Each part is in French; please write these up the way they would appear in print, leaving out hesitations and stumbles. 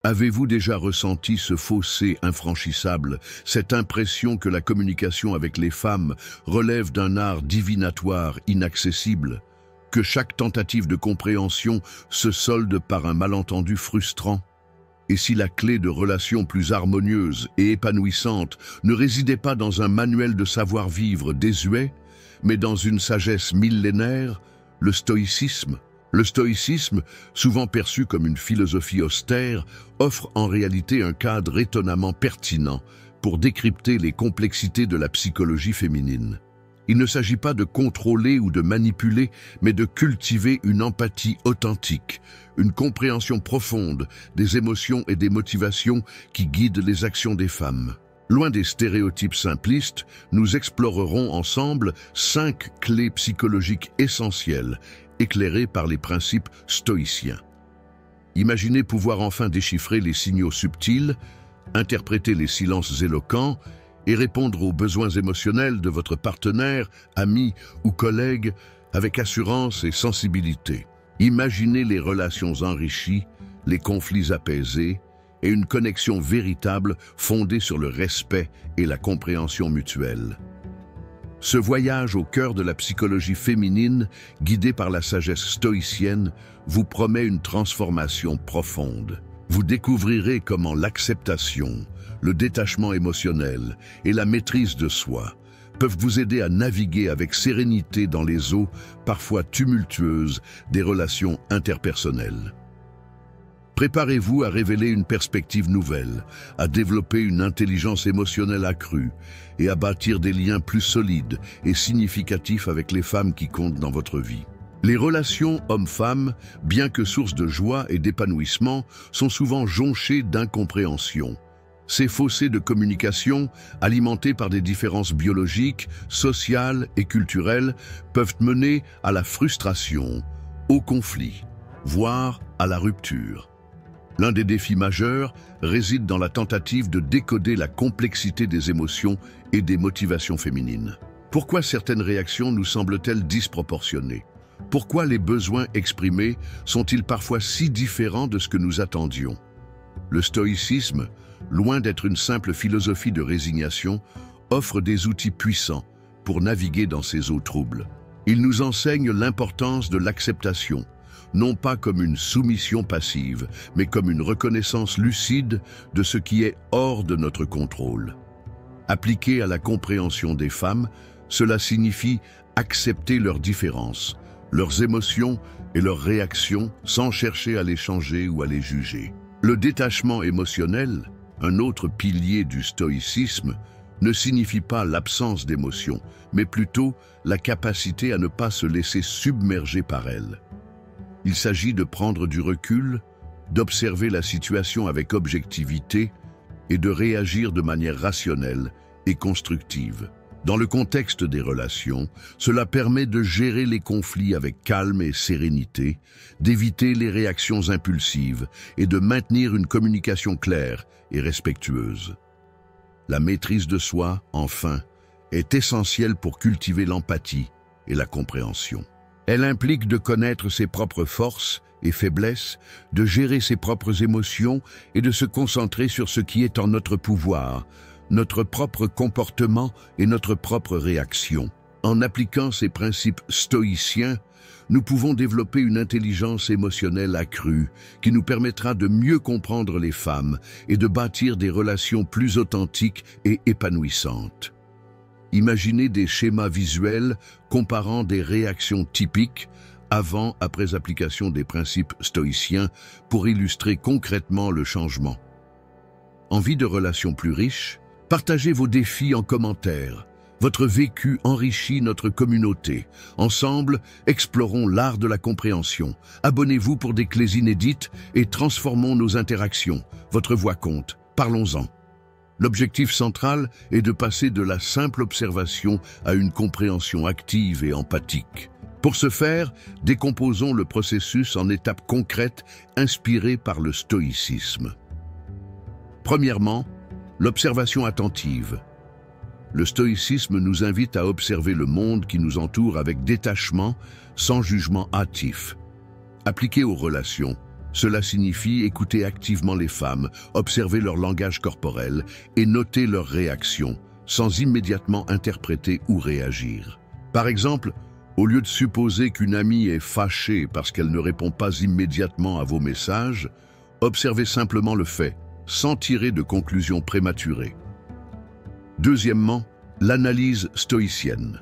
Avez-vous déjà ressenti ce fossé infranchissable, cette impression que la communication avec les femmes relève d'un art divinatoire inaccessible, que chaque tentative de compréhension se solde par un malentendu frustrant? Et si la clé de relations plus harmonieuses et épanouissantes ne résidait pas dans un manuel de savoir-vivre désuet, mais dans une sagesse millénaire, le stoïcisme? Le stoïcisme, souvent perçu comme une philosophie austère, offre en réalité un cadre étonnamment pertinent pour décrypter les complexités de la psychologie féminine. Il ne s'agit pas de contrôler ou de manipuler, mais de cultiver une empathie authentique, une compréhension profonde des émotions et des motivations qui guident les actions des femmes. Loin des stéréotypes simplistes, nous explorerons ensemble 5 clés psychologiques essentielles, éclairées par les principes stoïciens. Imaginez pouvoir enfin déchiffrer les signaux subtils, interpréter les silences éloquents et répondre aux besoins émotionnels de votre partenaire, ami ou collègue avec assurance et sensibilité. Imaginez les relations enrichies, les conflits apaisés et une connexion véritable fondée sur le respect et la compréhension mutuelle. Ce voyage au cœur de la psychologie féminine, guidé par la sagesse stoïcienne, vous promet une transformation profonde. Vous découvrirez comment l'acceptation, le détachement émotionnel et la maîtrise de soi peuvent vous aider à naviguer avec sérénité dans les eaux parfois tumultueuses des relations interpersonnelles. Préparez-vous à révéler une perspective nouvelle, à développer une intelligence émotionnelle accrue et à bâtir des liens plus solides et significatifs avec les femmes qui comptent dans votre vie. Les relations hommes-femmes, bien que source de joie et d'épanouissement, sont souvent jonchées d'incompréhension. Ces fossés de communication, alimentés par des différences biologiques, sociales et culturelles, peuvent mener à la frustration, au conflit, voire à la rupture. L'un des défis majeurs réside dans la tentative de décoder la complexité des émotions et des motivations féminines. Pourquoi certaines réactions nous semblent-elles disproportionnées? Pourquoi les besoins exprimés sont-ils parfois si différents de ce que nous attendions? Le stoïcisme, loin d'être une simple philosophie de résignation, offre des outils puissants pour naviguer dans ces eaux troubles. Il nous enseigne l'importance de l'acceptation, non pas comme une soumission passive, mais comme une reconnaissance lucide de ce qui est hors de notre contrôle. Appliqué à la compréhension des femmes, cela signifie accepter leurs différences, leurs émotions et leurs réactions sans chercher à les changer ou à les juger. Le détachement émotionnel, un autre pilier du stoïcisme, ne signifie pas l'absence d'émotions, mais plutôt la capacité à ne pas se laisser submerger par elles. Il s'agit de prendre du recul, d'observer la situation avec objectivité et de réagir de manière rationnelle et constructive. Dans le contexte des relations, cela permet de gérer les conflits avec calme et sérénité, d'éviter les réactions impulsives et de maintenir une communication claire et respectueuse. La maîtrise de soi, enfin, est essentielle pour cultiver l'empathie et la compréhension. Elle implique de connaître ses propres forces et faiblesses, de gérer ses propres émotions et de se concentrer sur ce qui est en notre pouvoir, notre propre comportement et notre propre réaction. En appliquant ces principes stoïciens, nous pouvons développer une intelligence émotionnelle accrue qui nous permettra de mieux comprendre les femmes et de bâtir des relations plus authentiques et épanouissantes. Imaginez des schémas visuels comparant des réactions typiques avant-après application des principes stoïciens pour illustrer concrètement le changement. Envie de relations plus riches? Partagez vos défis en commentaire. Votre vécu enrichit notre communauté. Ensemble, explorons l'art de la compréhension. Abonnez-vous pour des clés inédites et transformons nos interactions. Votre voix compte. Parlons-en. L'objectif central est de passer de la simple observation à une compréhension active et empathique. Pour ce faire, décomposons le processus en étapes concrètes inspirées par le stoïcisme. Premièrement, l'observation attentive. Le stoïcisme nous invite à observer le monde qui nous entoure avec détachement, sans jugement hâtif. Appliqué aux relations, Cela signifie écouter activement les femmes, observer leur langage corporel et noter leurs réactions, sans immédiatement interpréter ou réagir. Par exemple, au lieu de supposer qu'une amie est fâchée parce qu'elle ne répond pas immédiatement à vos messages, observez simplement le fait, sans tirer de conclusions prématurées. Deuxièmement, l'analyse stoïcienne.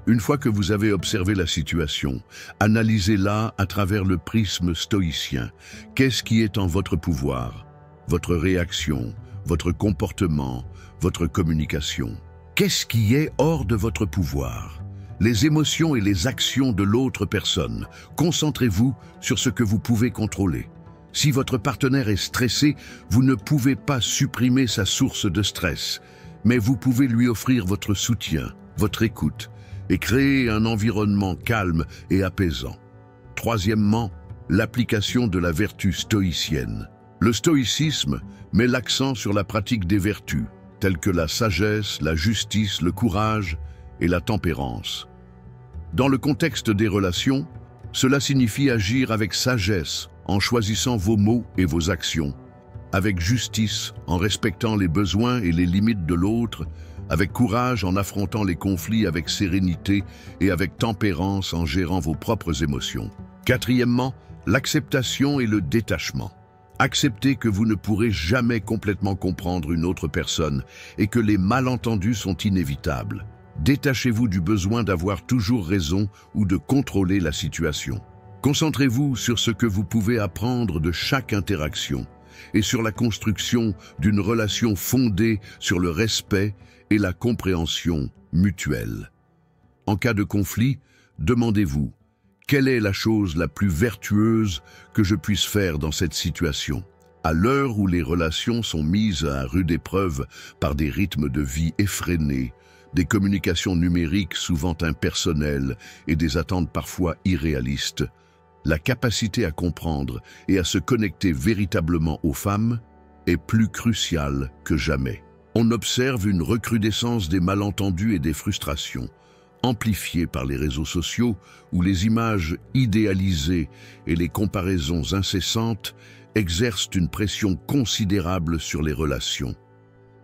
Une fois que vous avez observé la situation, analysez-la à travers le prisme stoïcien. Qu'est-ce qui est en votre pouvoir? Votre réaction, votre comportement, votre communication. Qu'est-ce qui est hors de votre pouvoir? Les émotions et les actions de l'autre personne. Concentrez-vous sur ce que vous pouvez contrôler. Si votre partenaire est stressé, vous ne pouvez pas supprimer sa source de stress, mais vous pouvez lui offrir votre soutien, votre écoute, et créer un environnement calme et apaisant. Troisièmement, l'application de la vertu stoïcienne. Le stoïcisme met l'accent sur la pratique des vertus, telles que la sagesse, la justice, le courage et la tempérance. Dans le contexte des relations, cela signifie agir avec sagesse en choisissant vos mots et vos actions, avec justice en respectant les besoins et les limites de l'autre, avec courage en affrontant les conflits avec sérénité et avec tempérance en gérant vos propres émotions. Quatrièmement, l'acceptation et le détachement. Acceptez que vous ne pourrez jamais complètement comprendre une autre personne et que les malentendus sont inévitables. Détachez-vous du besoin d'avoir toujours raison ou de contrôler la situation. Concentrez-vous sur ce que vous pouvez apprendre de chaque interaction et sur la construction d'une relation fondée sur le respect et la compréhension mutuelle. En cas de conflit, demandez-vous, quelle est la chose la plus vertueuse que je puisse faire dans cette situation? À l'heure où les relations sont mises à rude épreuve par des rythmes de vie effrénés, des communications numériques souvent impersonnelles et des attentes parfois irréalistes, la capacité à comprendre et à se connecter véritablement aux femmes est plus cruciale que jamais. On observe une recrudescence des malentendus et des frustrations, amplifiées par les réseaux sociaux où les images idéalisées et les comparaisons incessantes exercent une pression considérable sur les relations.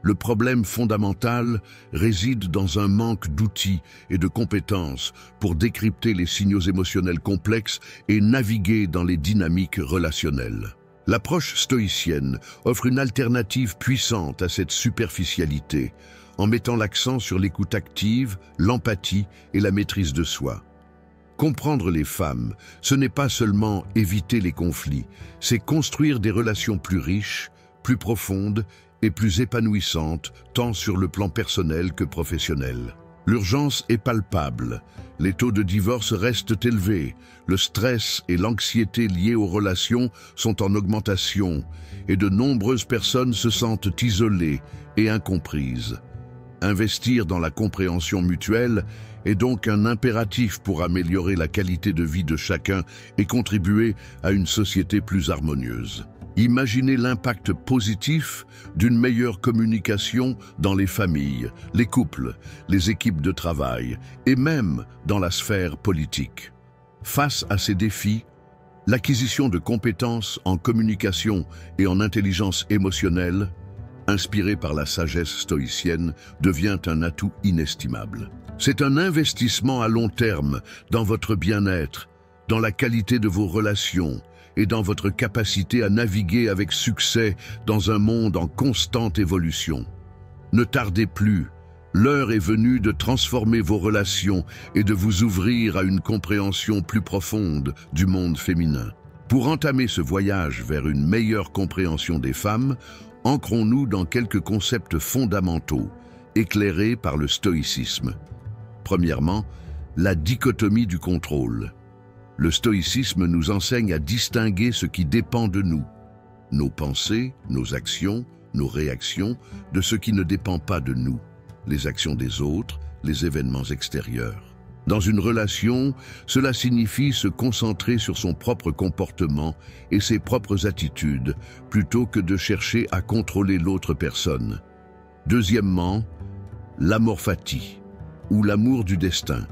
Le problème fondamental réside dans un manque d'outils et de compétences pour décrypter les signaux émotionnels complexes et naviguer dans les dynamiques relationnelles. L'approche stoïcienne offre une alternative puissante à cette superficialité, en mettant l'accent sur l'écoute active, l'empathie et la maîtrise de soi. Comprendre les femmes, ce n'est pas seulement éviter les conflits, c'est construire des relations plus riches, plus profondes et plus épanouissantes, tant sur le plan personnel que professionnel. L'urgence est palpable, les taux de divorce restent élevés, le stress et l'anxiété liés aux relations sont en augmentation et de nombreuses personnes se sentent isolées et incomprises. Investir dans la compréhension mutuelle est donc un impératif pour améliorer la qualité de vie de chacun et contribuer à une société plus harmonieuse. Imaginez l'impact positif d'une meilleure communication dans les familles, les couples, les équipes de travail et même dans la sphère politique. Face à ces défis, l'acquisition de compétences en communication et en intelligence émotionnelle, inspirée par la sagesse stoïcienne, devient un atout inestimable. C'est un investissement à long terme dans votre bien-être, dans la qualité de vos relations et dans votre capacité à naviguer avec succès dans un monde en constante évolution. Ne tardez plus, l'heure est venue de transformer vos relations et de vous ouvrir à une compréhension plus profonde du monde féminin. Pour entamer ce voyage vers une meilleure compréhension des femmes, ancrons-nous dans quelques concepts fondamentaux, éclairés par le stoïcisme. Premièrement, la dichotomie du contrôle. Le stoïcisme nous enseigne à distinguer ce qui dépend de nous, nos pensées, nos actions, nos réactions, de ce qui ne dépend pas de nous, les actions des autres, les événements extérieurs. Dans une relation, cela signifie se concentrer sur son propre comportement et ses propres attitudes, plutôt que de chercher à contrôler l'autre personne. Deuxièmement, l'amor fati, ou l'amour du destin.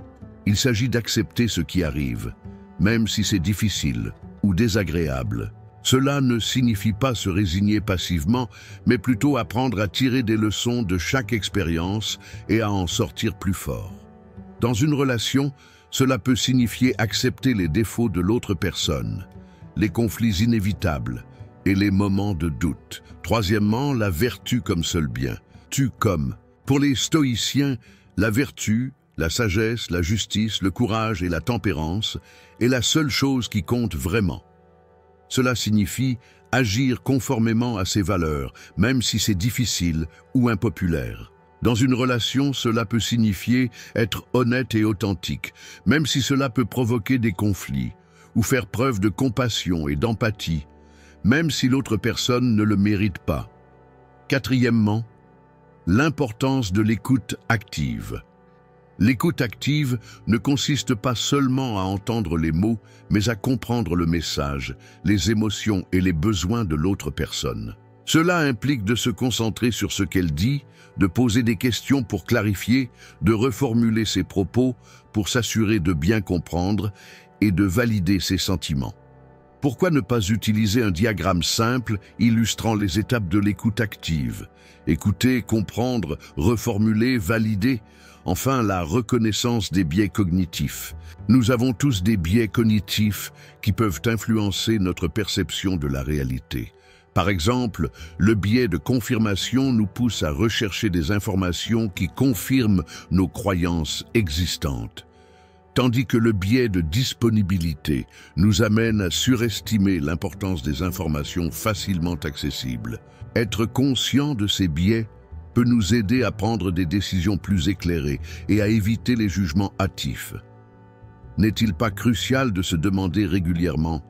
Il s'agit d'accepter ce qui arrive, même si c'est difficile ou désagréable. Cela ne signifie pas se résigner passivement, mais plutôt apprendre à tirer des leçons de chaque expérience et à en sortir plus fort. Dans une relation, cela peut signifier accepter les défauts de l'autre personne, les conflits inévitables et les moments de doute. Troisièmement, la vertu comme seul bien. Pour les stoïciens, la vertu, la sagesse, la justice, le courage et la tempérance est la seule chose qui compte vraiment. Cela signifie agir conformément à ses valeurs, même si c'est difficile ou impopulaire. Dans une relation, cela peut signifier être honnête et authentique, même si cela peut provoquer des conflits, ou faire preuve de compassion et d'empathie, même si l'autre personne ne le mérite pas. Quatrièmement, l'importance de l'écoute active. L'écoute active ne consiste pas seulement à entendre les mots, mais à comprendre le message, les émotions et les besoins de l'autre personne. Cela implique de se concentrer sur ce qu'elle dit, de poser des questions pour clarifier, de reformuler ses propos pour s'assurer de bien comprendre et de valider ses sentiments. Pourquoi ne pas utiliser un diagramme simple illustrant les étapes de l'écoute active? Écouter, comprendre, reformuler, valider. Enfin, la reconnaissance des biais cognitifs. Nous avons tous des biais cognitifs qui peuvent influencer notre perception de la réalité. Par exemple, le biais de confirmation nous pousse à rechercher des informations qui confirment nos croyances existantes, tandis que le biais de disponibilité nous amène à surestimer l'importance des informations facilement accessibles. Être conscient de ces biais peut nous aider à prendre des décisions plus éclairées et à éviter les jugements hâtifs. N'est-il pas crucial de se demander régulièrement: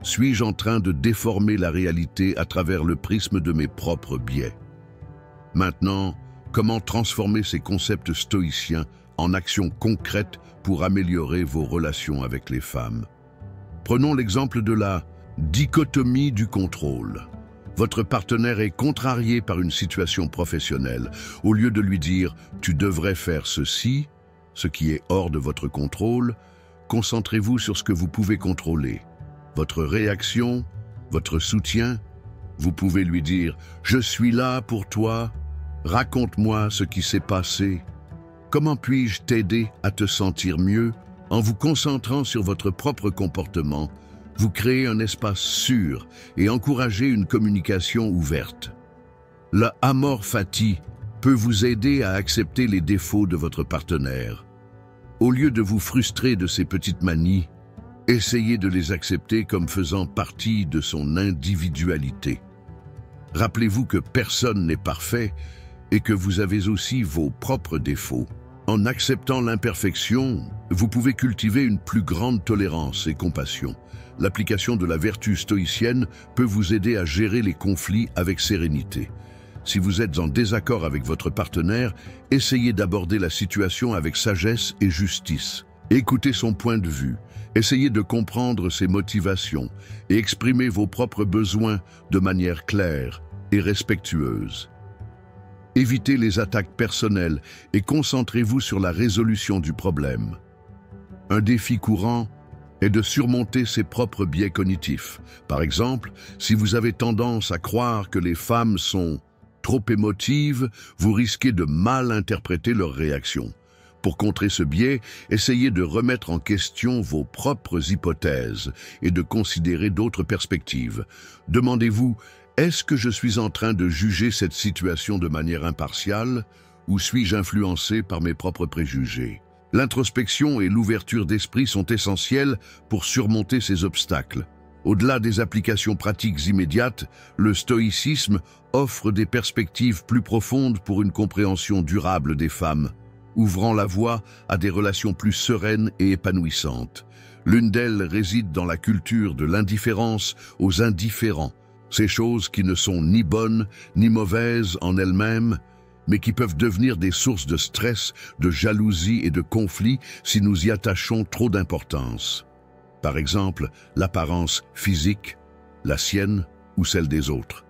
suis-je en train de déformer la réalité à travers le prisme de mes propres biais? Maintenant, comment transformer ces concepts stoïciens en actions concrètes pour améliorer vos relations avec les femmes? Prenons l'exemple de la dichotomie du contrôle. Votre partenaire est contrarié par une situation professionnelle. Au lieu de lui dire « tu devrais faire ceci », ce qui est hors de votre contrôle, concentrez-vous sur ce que vous pouvez contrôler. Votre réaction, votre soutien. Vous pouvez lui dire « je suis là pour toi, raconte-moi ce qui s'est passé. Comment puis-je t'aider à te sentir mieux ?» En vous concentrant sur votre propre comportement, vous créez un espace sûr et encouragez une communication ouverte. La amor fati peut vous aider à accepter les défauts de votre partenaire. Au lieu de vous frustrer de ces petites manies, essayez de les accepter comme faisant partie de son individualité. Rappelez-vous que personne n'est parfait et que vous avez aussi vos propres défauts. En acceptant l'imperfection, vous pouvez cultiver une plus grande tolérance et compassion. L'application de la vertu stoïcienne peut vous aider à gérer les conflits avec sérénité. Si vous êtes en désaccord avec votre partenaire, essayez d'aborder la situation avec sagesse et justice. Écoutez son point de vue, essayez de comprendre ses motivations et exprimez vos propres besoins de manière claire et respectueuse. Évitez les attaques personnelles et concentrez-vous sur la résolution du problème. Un défi courant est de surmonter ses propres biais cognitifs. Par exemple, si vous avez tendance à croire que les femmes sont trop émotives, vous risquez de mal interpréter leurs réactions. Pour contrer ce biais, essayez de remettre en question vos propres hypothèses et de considérer d'autres perspectives. Demandez-vous: est-ce que je suis en train de juger cette situation de manière impartiale ou suis-je influencé par mes propres préjugés? L'introspection et l'ouverture d'esprit sont essentielles pour surmonter ces obstacles. Au-delà des applications pratiques immédiates, le stoïcisme offre des perspectives plus profondes pour une compréhension durable des femmes, ouvrant la voie à des relations plus sereines et épanouissantes. L'une d'elles réside dans la culture de l'indifférence aux indifférents, ces choses qui ne sont ni bonnes ni mauvaises en elles-mêmes, mais qui peuvent devenir des sources de stress, de jalousie et de conflits si nous y attachons trop d'importance. Par exemple, l'apparence physique, la sienne ou celle des autres.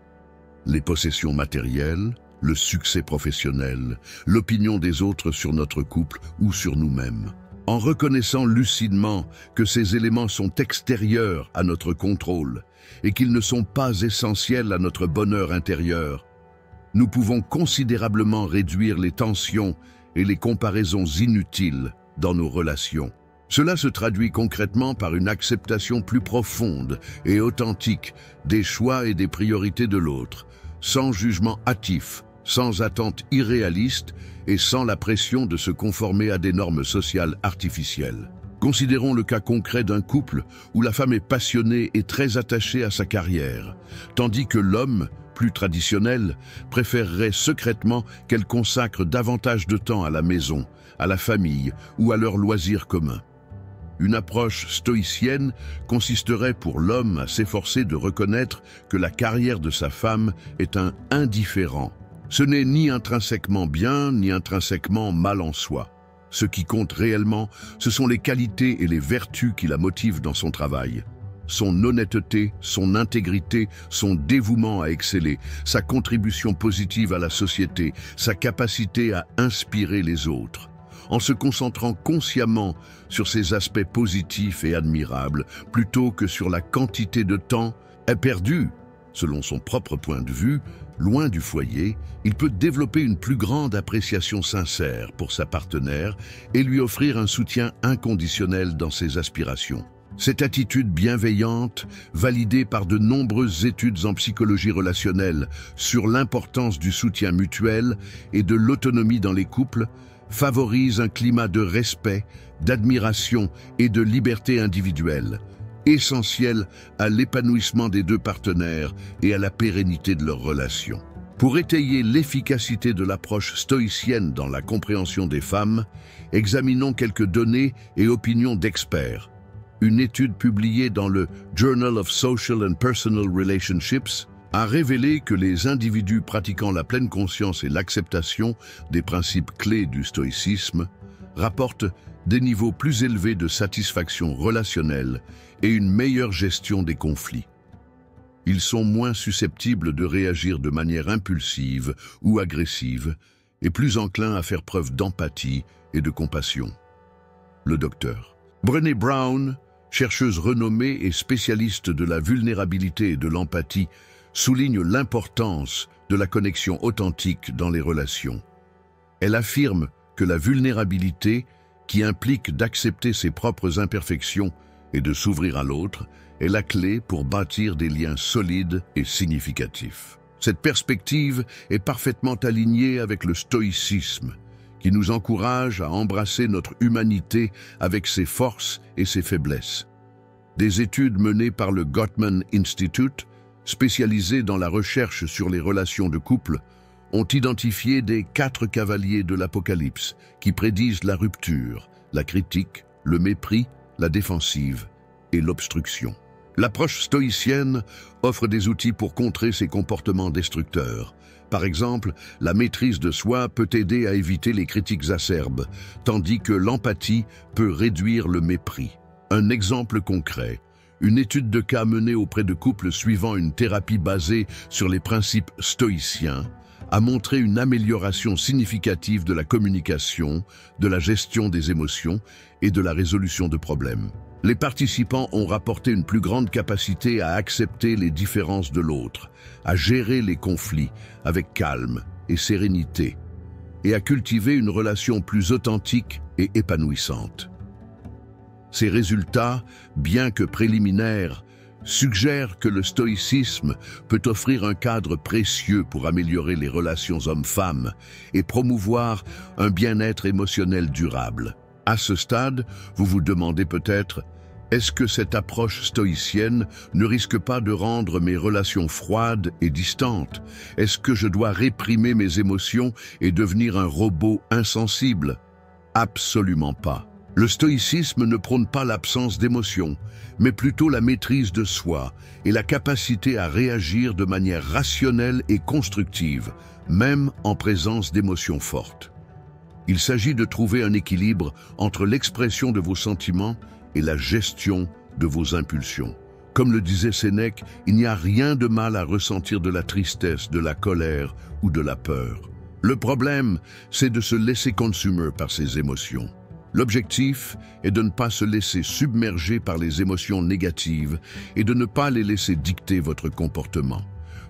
Les possessions matérielles, le succès professionnel, l'opinion des autres sur notre couple ou sur nous-mêmes. En reconnaissant lucidement que ces éléments sont extérieurs à notre contrôle et qu'ils ne sont pas essentiels à notre bonheur intérieur, nous pouvons considérablement réduire les tensions et les comparaisons inutiles dans nos relations. Cela se traduit concrètement par une acceptation plus profonde et authentique des choix et des priorités de l'autre, sans jugement hâtif, sans attente irréaliste et sans la pression de se conformer à des normes sociales artificielles. Considérons le cas concret d'un couple où la femme est passionnée et très attachée à sa carrière, tandis que l'homme, plus traditionnel, préférerait secrètement qu'elle consacre davantage de temps à la maison, à la famille ou à leurs loisirs communs. Une approche stoïcienne consisterait pour l'homme à s'efforcer de reconnaître que la carrière de sa femme est un indifférent. Ce n'est ni intrinsèquement bien, ni intrinsèquement mal en soi. Ce qui compte réellement, ce sont les qualités et les vertus qui la motivent dans son travail. Son honnêteté, son intégrité, son dévouement à exceller, sa contribution positive à la société, sa capacité à inspirer les autres. En se concentrant consciemment sur ces aspects positifs et admirables, plutôt que sur la quantité de temps perdu, selon son propre point de vue, loin du foyer, il peut développer une plus grande appréciation sincère pour sa partenaire et lui offrir un soutien inconditionnel dans ses aspirations. Cette attitude bienveillante, validée par de nombreuses études en psychologie relationnelle sur l'importance du soutien mutuel et de l'autonomie dans les couples, favorise un climat de respect, d'admiration et de liberté individuelle, essentiel à l'épanouissement des deux partenaires et à la pérennité de leur relation. Pour étayer l'efficacité de l'approche stoïcienne dans la compréhension des femmes, examinons quelques données et opinions d'experts. Une étude publiée dans le Journal of Social and Personal Relationships a révélé que les individus pratiquant la pleine conscience et l'acceptation des principes clés du stoïcisme rapportent des niveaux plus élevés de satisfaction relationnelle et une meilleure gestion des conflits. Ils sont moins susceptibles de réagir de manière impulsive ou agressive et plus enclins à faire preuve d'empathie et de compassion. Le docteur Brené Brown, chercheuse renommée et spécialiste de la vulnérabilité et de l'empathie, souligne l'importance de la connexion authentique dans les relations. Elle affirme que la vulnérabilité, qui implique d'accepter ses propres imperfections et de s'ouvrir à l'autre, est la clé pour bâtir des liens solides et significatifs. Cette perspective est parfaitement alignée avec le stoïcisme, qui nous encourage à embrasser notre humanité avec ses forces et ses faiblesses. Des études menées par le Gottman Institute, spécialisé dans la recherche sur les relations de couple, ont identifié des 4 cavaliers de l'Apocalypse qui prédisent la rupture, la critique, le mépris, la défensive et l'obstruction. L'approche stoïcienne offre des outils pour contrer ces comportements destructeurs. Par exemple, la maîtrise de soi peut aider à éviter les critiques acerbes, tandis que l'empathie peut réduire le mépris. Un exemple concret. Une étude de cas menée auprès de couples suivant une thérapie basée sur les principes stoïciens a montré une amélioration significative de la communication, de la gestion des émotions et de la résolution de problèmes. Les participants ont rapporté une plus grande capacité à accepter les différences de l'autre, à gérer les conflits avec calme et sérénité, et à cultiver une relation plus authentique et épanouissante. Ces résultats, bien que préliminaires, suggèrent que le stoïcisme peut offrir un cadre précieux pour améliorer les relations hommes-femmes et promouvoir un bien-être émotionnel durable. À ce stade, vous vous demandez peut-être, est-ce que cette approche stoïcienne ne risque pas de rendre mes relations froides et distantes? Est-ce que je dois réprimer mes émotions et devenir un robot insensible? Absolument pas. Le stoïcisme ne prône pas l'absence d'émotions, mais plutôt la maîtrise de soi et la capacité à réagir de manière rationnelle et constructive, même en présence d'émotions fortes. Il s'agit de trouver un équilibre entre l'expression de vos sentiments et la gestion de vos impulsions. Comme le disait Sénèque, il n'y a rien de mal à ressentir de la tristesse, de la colère ou de la peur. Le problème, c'est de se laisser consumer par ces émotions. L'objectif est de ne pas se laisser submerger par les émotions négatives et de ne pas les laisser dicter votre comportement.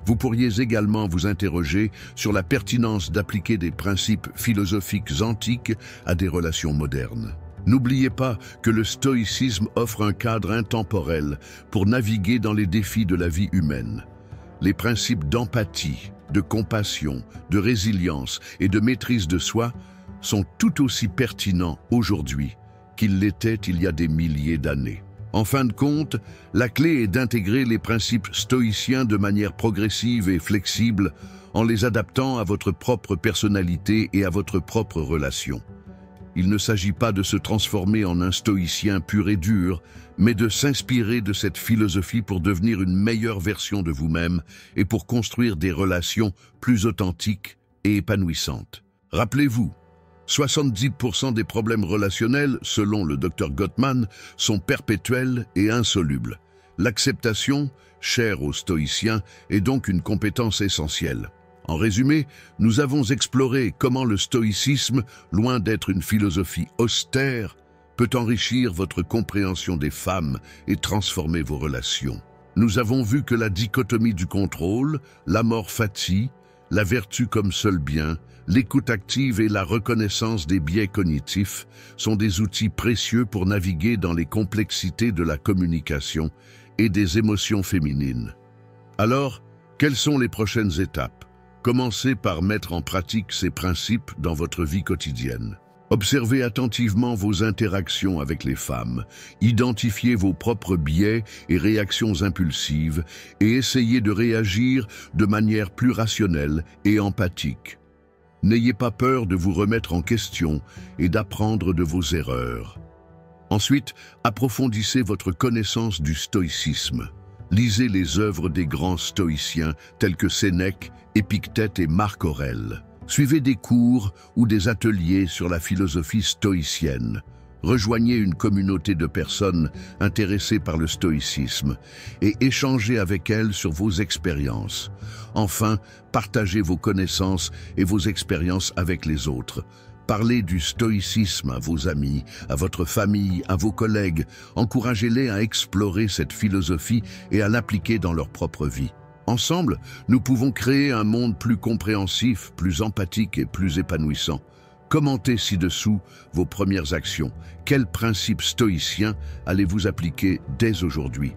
Vous pourriez également vous interroger sur la pertinence d'appliquer des principes philosophiques antiques à des relations modernes. N'oubliez pas que le stoïcisme offre un cadre intemporel pour naviguer dans les défis de la vie humaine. Les principes d'empathie, de compassion, de résilience et de maîtrise de soi sont tout aussi pertinents aujourd'hui qu'ils l'étaient il y a des milliers d'années. En fin de compte, la clé est d'intégrer les principes stoïciens de manière progressive et flexible en les adaptant à votre propre personnalité et à votre propre relation. Il ne s'agit pas de se transformer en un stoïcien pur et dur, mais de s'inspirer de cette philosophie pour devenir une meilleure version de vous-même et pour construire des relations plus authentiques et épanouissantes. Rappelez-vous, 70% des problèmes relationnels, selon le Dr Gottman, sont perpétuels et insolubles. L'acceptation, chère aux stoïciens, est donc une compétence essentielle. En résumé, nous avons exploré comment le stoïcisme, loin d'être une philosophie austère, peut enrichir votre compréhension des femmes et transformer vos relations. Nous avons vu que la dichotomie du contrôle, l'amor fati, la vertu comme seul bien, l'écoute active et la reconnaissance des biais cognitifs sont des outils précieux pour naviguer dans les complexités de la communication et des émotions féminines. Alors, quelles sont les prochaines étapes? Commencez par mettre en pratique ces principes dans votre vie quotidienne. Observez attentivement vos interactions avec les femmes, identifiez vos propres biais et réactions impulsives et essayez de réagir de manière plus rationnelle et empathique. N'ayez pas peur de vous remettre en question et d'apprendre de vos erreurs. Ensuite, approfondissez votre connaissance du stoïcisme. Lisez les œuvres des grands stoïciens tels que Sénèque, Épictète et Marc Aurèle. Suivez des cours ou des ateliers sur la philosophie stoïcienne. Rejoignez une communauté de personnes intéressées par le stoïcisme et échangez avec elles sur vos expériences. Enfin, partagez vos connaissances et vos expériences avec les autres. Parlez du stoïcisme à vos amis, à votre famille, à vos collègues. Encouragez-les à explorer cette philosophie et à l'appliquer dans leur propre vie. Ensemble, nous pouvons créer un monde plus compréhensif, plus empathique et plus épanouissant. Commentez ci-dessous vos premières actions. Quels principes stoïciens allez-vous appliquer dès aujourd'hui?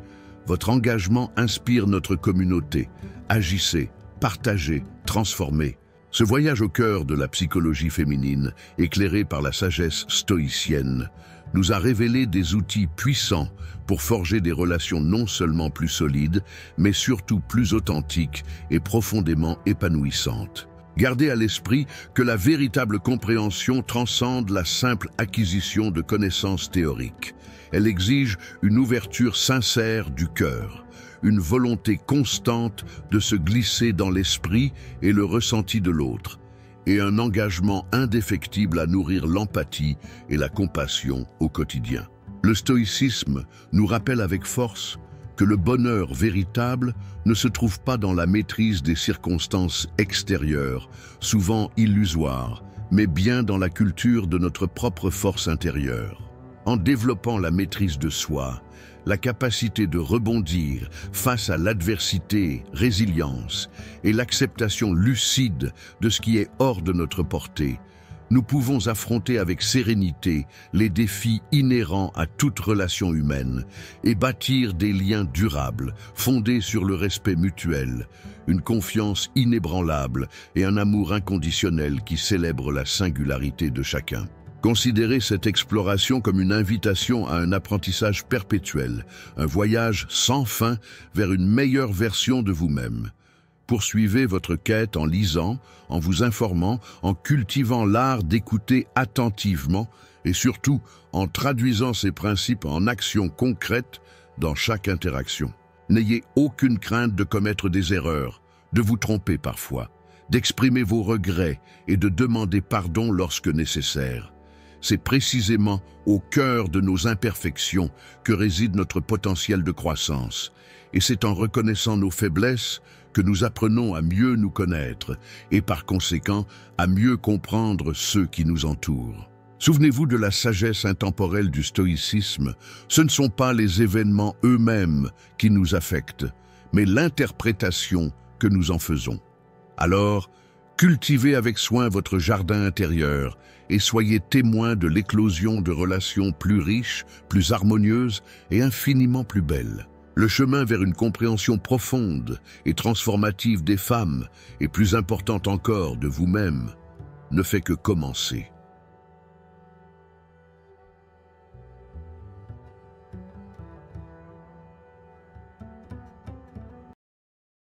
Votre engagement inspire notre communauté. Agissez, partagez, transformez. Ce voyage au cœur de la psychologie féminine, éclairé par la sagesse stoïcienne, nous a révélé des outils puissants pour forger des relations non seulement plus solides, mais surtout plus authentiques et profondément épanouissantes. Gardez à l'esprit que la véritable compréhension transcende la simple acquisition de connaissances théoriques. Elle exige une ouverture sincère du cœur, une volonté constante de se glisser dans l'esprit et le ressenti de l'autre, et un engagement indéfectible à nourrir l'empathie et la compassion au quotidien. Le stoïcisme nous rappelle avec force que le bonheur véritable ne se trouve pas dans la maîtrise des circonstances extérieures, souvent illusoires, mais bien dans la culture de notre propre force intérieure. En développant la maîtrise de soi, la capacité de rebondir face à l'adversité, résilience et l'acceptation lucide de ce qui est hors de notre portée, nous pouvons affronter avec sérénité les défis inhérents à toute relation humaine et bâtir des liens durables, fondés sur le respect mutuel, une confiance inébranlable et un amour inconditionnel qui célèbre la singularité de chacun. Considérez cette exploration comme une invitation à un apprentissage perpétuel, un voyage sans fin vers une meilleure version de vous-même. Poursuivez votre quête en lisant, en vous informant, en cultivant l'art d'écouter attentivement et surtout en traduisant ces principes en actions concrètes dans chaque interaction. N'ayez aucune crainte de commettre des erreurs, de vous tromper parfois, d'exprimer vos regrets et de demander pardon lorsque nécessaire. C'est précisément au cœur de nos imperfections que réside notre potentiel de croissance. Et c'est en reconnaissant nos faiblesses que nous apprenons à mieux nous connaître et par conséquent à mieux comprendre ceux qui nous entourent. Souvenez-vous de la sagesse intemporelle du stoïcisme. Ce ne sont pas les événements eux-mêmes qui nous affectent, mais l'interprétation que nous en faisons. Alors, cultivez avec soin votre jardin intérieur et soyez témoins de l'éclosion de relations plus riches, plus harmonieuses et infiniment plus belles. Le chemin vers une compréhension profonde et transformative des femmes, et plus importante encore de vous-même, ne fait que commencer.